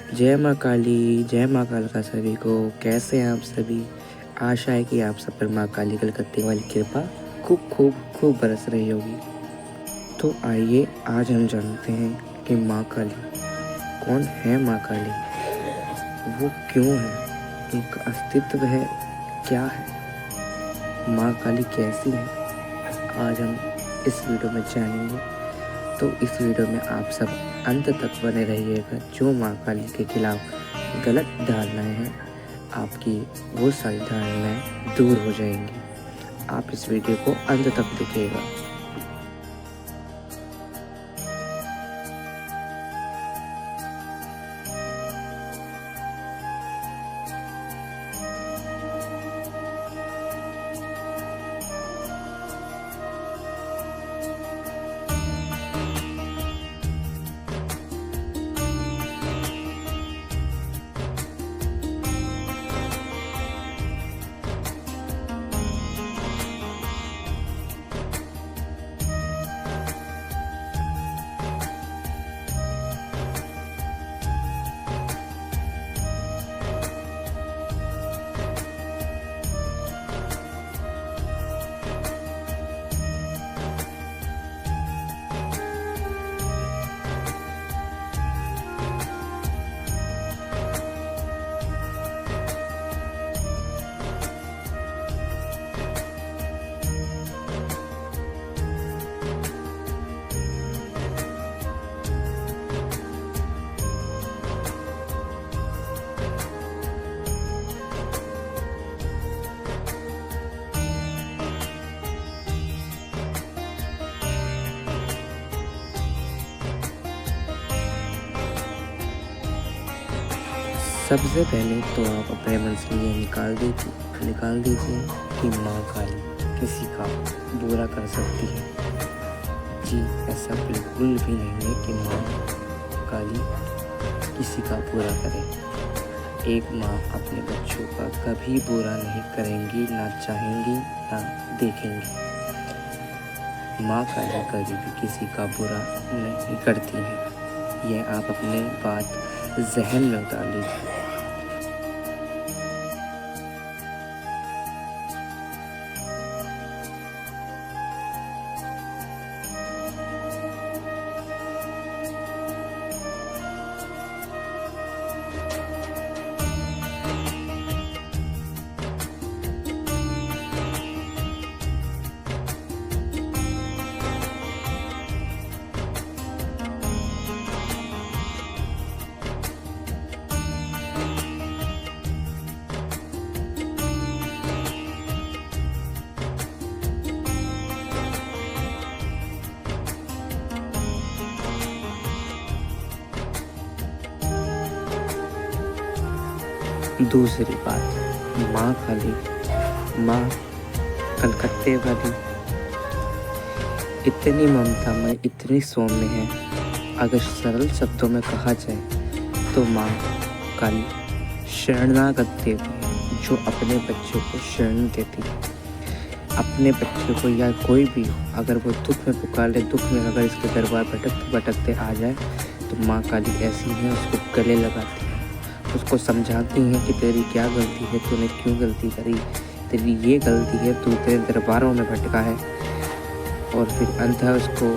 जय माँ काली, जय माँ कालका सभी को। कैसे हैं आप सभी? आशा है कि आप सब पर माँ काली कलकत्ते वाली कृपा खूब खूब खूब बरस रही होगी। तो आइए आज हम जानते हैं कि माँ काली कौन है। माँ काली वो क्यों है, उनका अस्तित्व है क्या है, माँ काली कैसी है, आज हम इस वीडियो में जानेंगे। तो इस वीडियो में आप सब अंत तक बने रहिएगा। जो माँ काली के खिलाफ गलत धारणाएं हैं, आपकी वो सारी धारणाएं दूर हो जाएंगी। आप इस वीडियो को अंत तक देखिएगा। सबसे पहले तो आप अपने मन से ये निकाल दीजिए कि माँ काली किसी का बुरा कर सकती है। जी, ऐसा बिल्कुल भी नहीं है कि माँ काली किसी का बुरा करे। एक माँ अपने बच्चों का कभी बुरा नहीं करेंगी, ना चाहेंगी, ना देखेंगी। माँ काली कभी भी किसी का बुरा नहीं करती है। यह आप अपने बात जहन में उतार लीजिए। दूसरी बात, माँ काली, माँ कलकत्ते वाली इतनी ममता में, इतनी सौम्य है। अगर सरल शब्दों में कहा जाए तो माँ काली शरणागत देवी है, जो अपने बच्चों को शरण देती है। अपने बच्चे को या कोई भी हो, अगर वो दुख में पुकार ले, दुख में अगर इसके दरबार भटकते भटकते आ जाए, तो माँ काली ऐसी है, उसको गले लगाती है, उसको समझाती हैं कि तेरी क्या गलती है, तूने क्यों गलती करी, तेरी ये गलती है, तू तेरे दरबारों में भटका है। और फिर अंततः उसको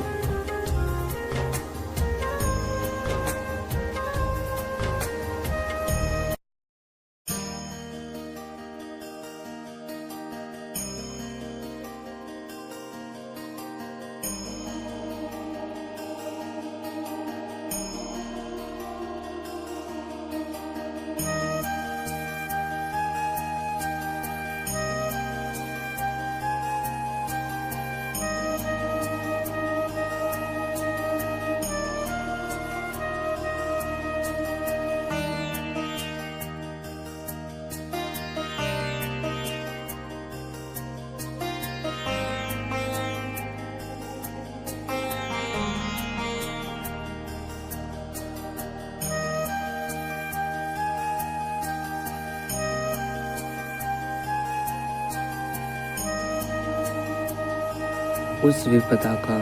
उस विपदा का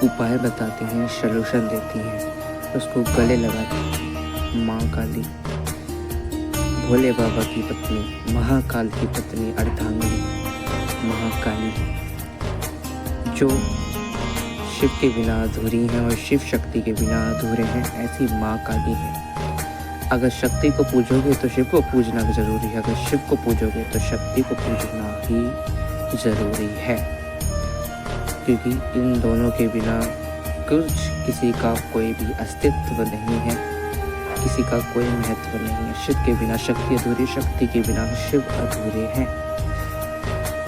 उपाय बताती हैं, सलूशन देती हैं, उसको गले लगाती हैं। माँ काली, भोले बाबा की पत्नी, महाकाल की पत्नी अर्धांगिनी महाकाली, जो शिव के बिना अधूरी हैं और शिव शक्ति के बिना अधूरे हैं, ऐसी माँ काली है। अगर शक्ति को पूजोगे तो शिव को पूजना भी ज़रूरी है, अगर शिव को पूजोगे तो शक्ति को पूजना ही ज़रूरी है, क्योंकि इन दोनों के बिना किसी का कोई भी अस्तित्व नहीं है, किसी का कोई महत्व नहीं है। शिव के बिना शक्ति अधूरी, शक्ति के बिना शिव अधूरे हैं।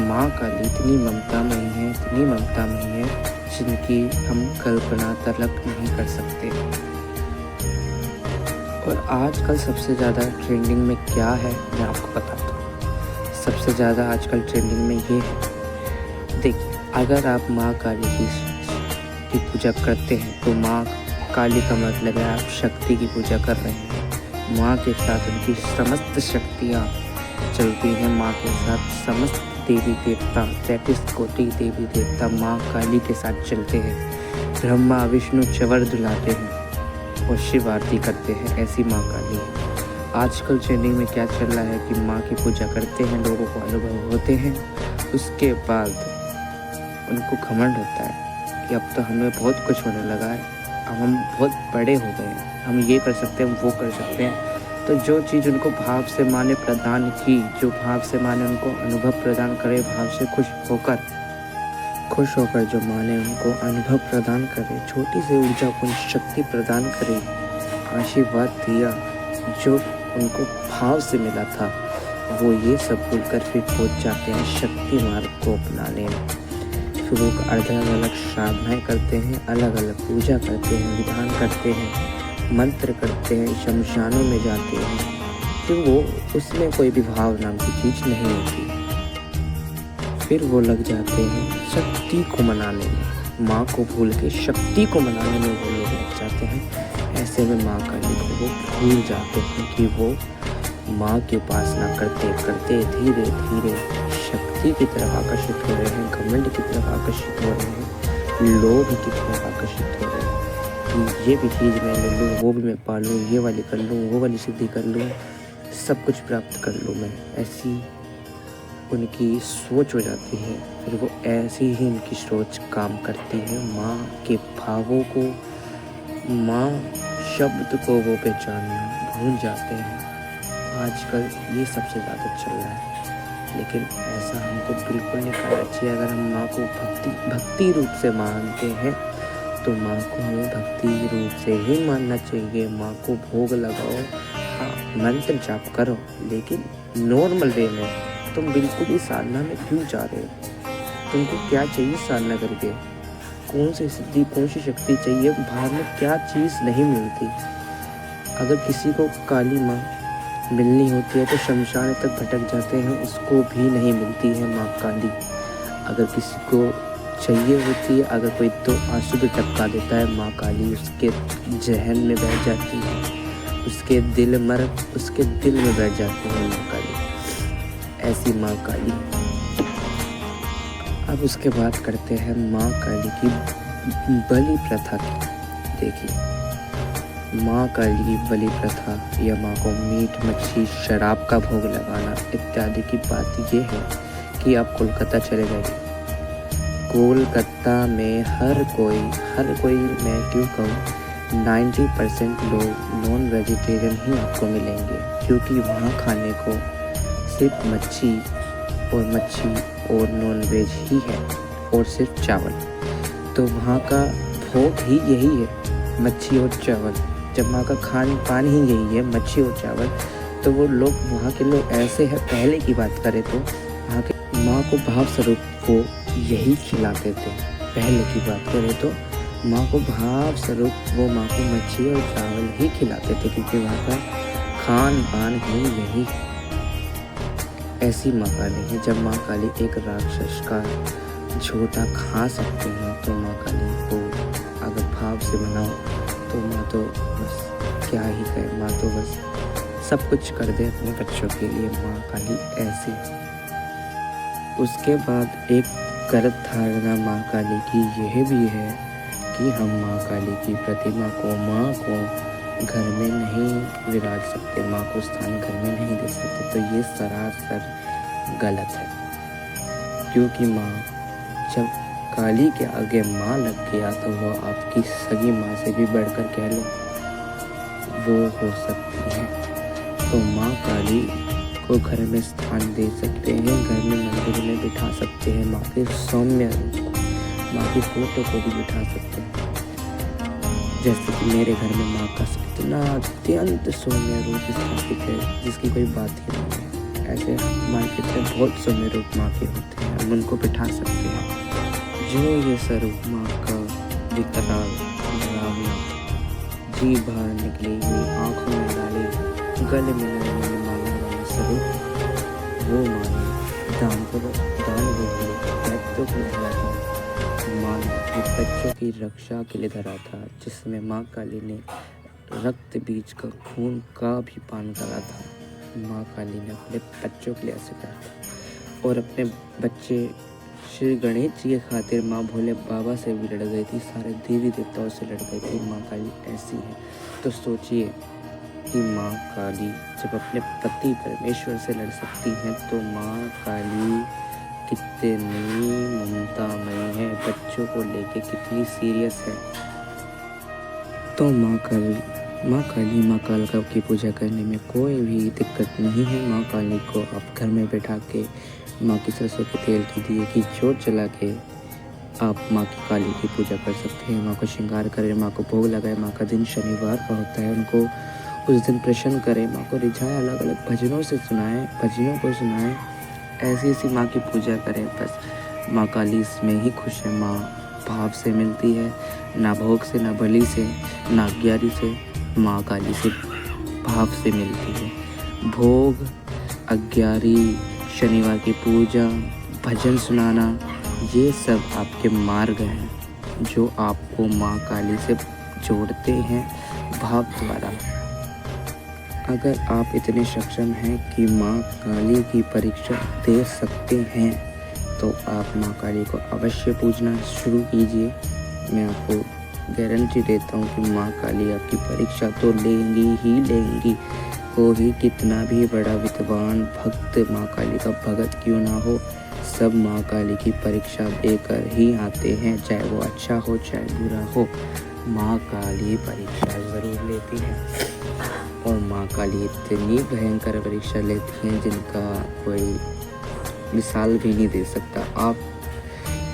माँ काली इतनी ममतामयी है, इतनी ममतामयी है, जिनकी हम कल्पना तलक नहीं कर सकते। और आजकल सबसे ज़्यादा ट्रेंडिंग में क्या है मैं आपको बताता हूँ। सबसे ज़्यादा आजकल ट्रेंडिंग में ये है, देखिए, अगर आप माँ काली की पूजा करते हैं तो माँ काली का मतलब है आप शक्ति की पूजा कर रहे हैं। माँ के साथ उनकी समस्त शक्तियाँ चलती हैं, माँ के साथ समस्त देवी देवता, 33 कोटि देवी देवता माँ काली के साथ चलते हैं। ब्रह्मा विष्णु चवर दुलाते हैं और शिव आरती करते हैं, ऐसी माँ काली है। आजकल ट्रेंडिंग में क्या चल रहा है कि माँ की पूजा करते हैं, लोगों को अनुभव होते हैं, उसके बाद उनको घमंड होता है कि अब तो हमें बहुत कुछ होने लगा है, अब हम बहुत बड़े हो गए हैं, हम ये कर सकते हैं, हम वो कर सकते हैं। तो जो चीज़ उनको भाव से माँ ने प्रदान की, जो भाव से माँ ने उनको अनुभव प्रदान करे, भाव से खुश होकर जो माँ ने उनको अनुभव प्रदान करे, छोटी सी ऊर्जा को शक्ति प्रदान करे, आशीर्वाद दिया, जो उनको भाव से मिला था, वो ये सब भूलकर फिर पहुँच जाते हैं शक्ति मार्ग को अपनाने में। फिर वो अलग अलग साधनाएँ करते हैं, अलग अलग पूजा करते हैं, विधान करते हैं, मंत्र करते हैं, शमशानों में जाते हैं, फिर वो उसमें कोई भी भाव नाम की चीज़ नहीं होती। फिर वो लग जाते हैं शक्ति को मनाने में, माँ को भूल के शक्ति को मनाने में वो लोग लग जाते हैं। ऐसे में माँ काली को वो भूल जाते हैं कि वो माँ की उपासना करते करते धीरे धीरे शक्ति की तरफ आकर्षित हो रहे हैं, घमंड की तरफ आकर्षित हो रहे हैं, लोभ की तरफ आकर्षित हो रहे हैं कि ये भी चीज़ मैं ले लूँ, वो भी मैं पा लूँ, ये वाली कर लूँ, वो वाली सिद्धि कर लूँ, सब कुछ प्राप्त कर लूँ मैं, ऐसी उनकी सोच हो जाती है। फिर वो ऐसी ही उनकी सोच काम करती है। माँ के भावों को, माँ शब्द को वो पहचानना भूल जाते हैं। आजकल ये सबसे ज़्यादा चल रहा है, लेकिन ऐसा हमको बिल्कुल नहीं करना चाहिए। अगर हम माँ को भक्ति रूप से मानते हैं तो माँ को हमें भक्ति रूप से ही मानना चाहिए। माँ को भोग लगाओ, हाँ मंत्र जाप करो, लेकिन नॉर्मल वे में। तुम बिल्कुल ही साधना में क्यों जा रहे हो? तुमको क्या चाहिए साधना करके? कौन सी सिद्धि, कौन सी शक्ति चाहिए? बाहर में क्या चीज़ नहीं मिलती? अगर किसी को काली माँ मिलनी होती है तो शमशान तक भटक जाते हैं, उसको भी नहीं मिलती है माँ काली। अगर किसी को चाहिए होती है, अगर कोई तो आंसू भी टपका देता है, माँ काली उसके जहन में बैठ जाती है, उसके दिल में बैठ जाती है माँ काली, ऐसी माँ काली। अब उसके बाद करते हैं माँ काली की बलि प्रथा की। देखिए, माँ काली की बलि प्रथा या माँ को मीट मच्छी शराब का भोग लगाना इत्यादि की बात ये है कि आप कोलकाता चले जाइए, कोलकाता में हर कोई मैं क्यों कहूँ 90% लोग नॉन वेजिटेरियन ही आपको मिलेंगे, क्योंकि वहाँ खाने को सिर्फ मच्छी और नॉन वेज ही है और सिर्फ चावल। तो वहाँ का भोग ही यही है, मच्छी और चावल। जब वहाँ का खान पान ही यही है, मच्छी और चावल, तो वो लोग, वहाँ के लोग ऐसे हैं। पहले की बात करें तो वहाँ के माँ को भाव स्वरूप वो यही खिलाते थे। पहले की बात करें तो माँ को भाव स्वरूप वो माँ को मच्छी और चावल ही खिलाते थे, क्योंकि वहाँ का खान पान ही यही है। ऐसी माँ काली है। जब माँ काली एक राक्षस का झोटा खा सकते हैं तो माँ काली को अगर भाव से बनाओ तो माँ तो बस क्या ही कहे, माँ तो बस सब कुछ कर दे अपने बच्चों के लिए। माँ काली ऐसी। उसके बाद एक गलत धारणा माँ काली की यह भी है कि हम माँ काली की प्रतिमा को, माँ को घर में नहीं विराज सकते, माँ को स्थान घर में नहीं दे सकते, तो ये सरासर गलत है। क्योंकि माँ जब काली के आगे माँ लग गया तो वो आपकी सगी माँ से भी बढ़कर कह लो वो हो सकती है। तो माँ काली को घर में स्थान दे सकते हैं, घर में मंदिर में बिठा सकते हैं, माँ के सौम्य रूप को, माँ की फोटो को भी बिठा सकते हैं। जैसे कि मेरे घर में माँ का इतना अत्यंत सौम्य रूप स्थापित है जिसकी कोई बात ही नहीं है। ऐसे मार्केट में बहुत सौम्य रूप माँ के होते हैं, हम उनको बिठा सकते हैं। जो ये स्वरूप माँ का विकराल डरावना, जी बाहर निकली हुई, आँखों में डाली, गले में मारने वाला स्वरूप, वो माने दान करो, दान वो दैत्यों को धरा था, माँ ने बच्चों की रक्षा के लिए धरा था, जिसमें माँ काली ने रक्त बीज का खून का भी पान करा था। माँ काली ने अपने बच्चों के लिए ऐसे करा था। और अपने बच्चे श्री गणेश जी के खातिर माँ भोले बाबा से भी लड़ गई थी, सारे देवी देवताओं से लड़ गई थी। माँ काली ऐसी है। तो सोचिए कि माँ काली जब अपने पति परमेश्वर से लड़ सकती हैं तो माँ काली कितनी ममतामयी है, बच्चों को लेके कितनी सीरियस है। तो माँ काली माँ कालका की पूजा करने में कोई भी दिक्कत नहीं है। माँ काली को आप घर में बैठा के माँ की सरसों के तेल की दिए की जोत जला के आप माँ की काली की पूजा कर सकते हैं। माँ को श्रृंगार करें, माँ को भोग लगाए। माँ का दिन शनिवार का होता है, उनको उस दिन प्रसन्न करें, माँ को रिझाएं, अलग अलग भजनों से सुनाएं, भजनों को सुनाएं, ऐसी ऐसी माँ की पूजा करें। बस माँ काली इसमें ही खुश है। माँ भाव से मिलती है, ना भोग से, ना बलि से, ना अज्ञारी से, माँ काली से भाव से मिलती है। भोग, अज्ञारी, शनिवार की पूजा, भजन सुनाना, ये सब आपके मार्ग हैं जो आपको माँ काली से जोड़ते हैं भाव द्वारा। अगर आप इतने सक्षम हैं कि माँ काली की परीक्षा दे सकते हैं तो आप माँ काली को अवश्य पूजना शुरू कीजिए। मैं आपको गारंटी देता हूँ कि माँ काली आपकी परीक्षा तो लेंगी ही लेंगी। कोई कितना भी बड़ा विद्वान भक्त माँ काली का भगत क्यों ना हो, सब माँ काली की परीक्षा देकर ही आते हैं, चाहे वो अच्छा हो चाहे बुरा हो। माँ काली परीक्षा ज़रूर लेती है और माँ काली इतनी भयंकर परीक्षा लेती हैं जिनका कोई मिसाल भी नहीं दे सकता। आप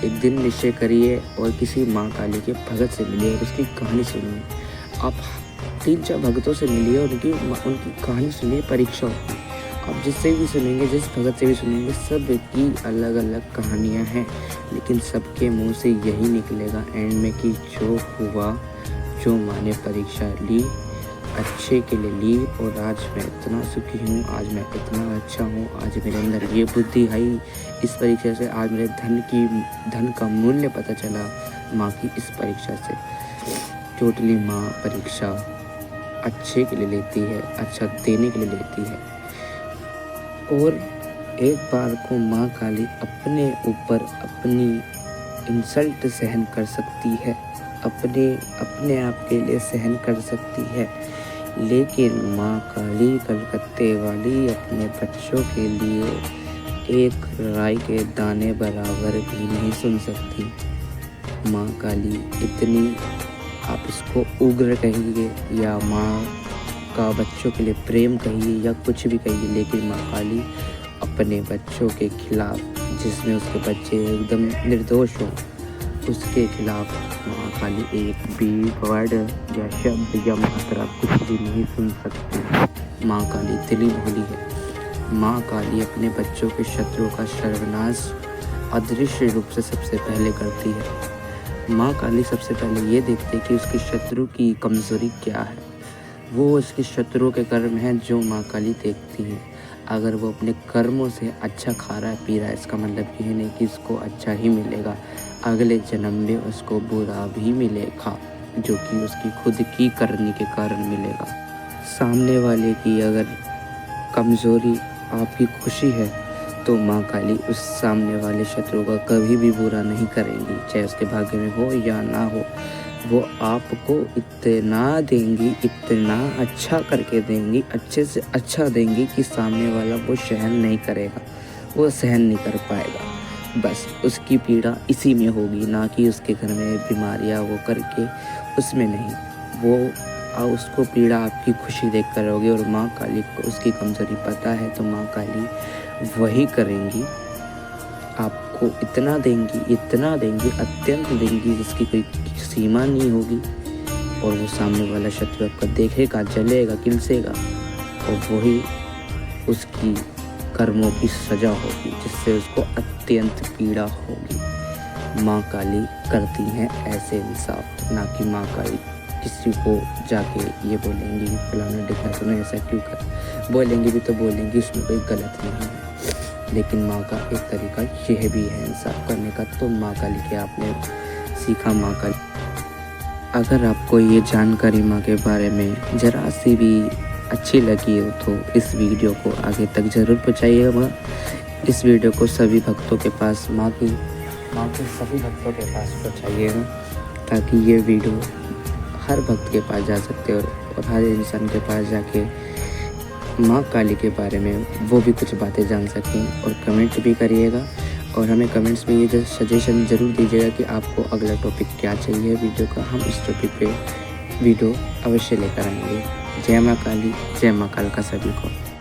एक दिन निश्चय करिए और किसी माँ काली के भगत से मिलिए और उसकी कहानी सुनिए। आप 3-4 भगतों से मिलिए और उनकी कहानी सुनिए, परीक्षा होगी। आप जिससे भी सुनेंगे, जिस भगत से भी सुनेंगे, सब की अलग अलग कहानियाँ हैं, लेकिन सबके मुंह से यही निकलेगा एंड में कि जो हुआ, जो मैंने परीक्षा ली, अच्छे के लिए ली और आज मैं इतना सुखी हूँ, आज मैं इतना अच्छा हूँ, आज मेरे अंदर ये बुद्धि आई, इस परीक्षा से आज मेरे धन का मूल्य पता चला माँ की इस परीक्षा से। टोटली माँ परीक्षा अच्छे के लिए लेती है, अच्छा देने के लिए लेती है। और एक बार को माँ काली अपने ऊपर अपनी इंसल्ट सहन कर सकती है, अपने आप के लिए सहन कर सकती है, लेकिन माँ काली कलकत्ते वाली अपने बच्चों के लिए एक राई के दाने बराबर भी नहीं सुन सकती। माँ काली इतनी, आप इसको उग्र कहिए या माँ का बच्चों के लिए प्रेम कहिए या कुछ भी कहिए, लेकिन माँ काली अपने बच्चों के खिलाफ, जिसमें उसके बच्चे एकदम निर्दोष हों, उसके खिलाफ माँ काली एक भी वर्ड या शब्द या मात्रा कुछ भी नहीं सुन सकती। माँ काली दिली भोली है। माँ काली अपने बच्चों के शत्रुओं का सर्वनाश अदृश्य रूप से सबसे पहले करती है। माँ काली सबसे पहले ये देखती है कि उसके शत्रु की कमज़ोरी क्या है। वो उसके शत्रुओं के कर्म हैं जो माँ काली देखती है। अगर वो अपने कर्मों से अच्छा खा रहा है पी रहा है, इसका मतलब ये नहीं कि उसको अच्छा ही मिलेगा, अगले जन्म में उसको बुरा भी मिलेगा, जो कि उसकी खुद की करने के कारण मिलेगा। सामने वाले की अगर कमज़ोरी आपकी खुशी है तो माँ काली उस सामने वाले शत्रु का कभी भी बुरा नहीं करेंगी, चाहे उसके भाग्य में हो या ना हो। वो आपको इतना देंगी, इतना अच्छा करके देंगी, अच्छे से अच्छा देंगी कि सामने वाला वो सहन नहीं करेगा, वो सहन नहीं कर पाएगा। बस उसकी पीड़ा इसी में होगी, ना कि उसके घर में बीमारियाँ वो करके उसमें नहीं। वो उसको पीड़ा आपकी खुशी देख कर होगी। और माँ काली को उसकी कमज़ोरी पता है, तो माँ काली वही करेंगी। आपको इतना देंगी, अत्यंत देंगी जिसकी कोई सीमा नहीं होगी। और वो सामने वाला शत्रु आपका देखेगा, जलेगा, किलसेगा, और वही उसकी कर्मों की सजा होगी, जिससे उसको अत्यंत पीड़ा होगी। माँ काली करती हैं ऐसे इंसाफ, ना कि माँ काली किसी को जाके ये बोलेंगी फलाना ढिकना तूने ऐसा क्यों कर। बोलेंगी भी तो बोलेंगी, उसमें कोई गलत नहीं है, लेकिन माँ का एक तरीका यह भी है इंसाफ करने का। तो माँ काली के आपने सीखा माँ काली। अगर आपको ये जानकारी माँ के बारे में ज़रा सी भी अच्छी लगी हो तो इस वीडियो को आगे तक ज़रूर पहुँचाइएगा। इस वीडियो को सभी भक्तों के पास माँ के सभी भक्तों के पास पहुँचाइएगा, ताकि ये वीडियो हर भक्त के पास जा सकते और हर इंसान के पास जाके माँ काली के बारे में वो भी कुछ बातें जान सकें। और कमेंट भी करिएगा, और हमें कमेंट्स में ये सजेशन ज़रूर दीजिएगा कि आपको अगला टॉपिक क्या चाहिए वीडियो का। हम इस टॉपिक पे वीडियो अवश्य लेकर आएंगे। जय माँ काली, जय माँ कालका सभी को।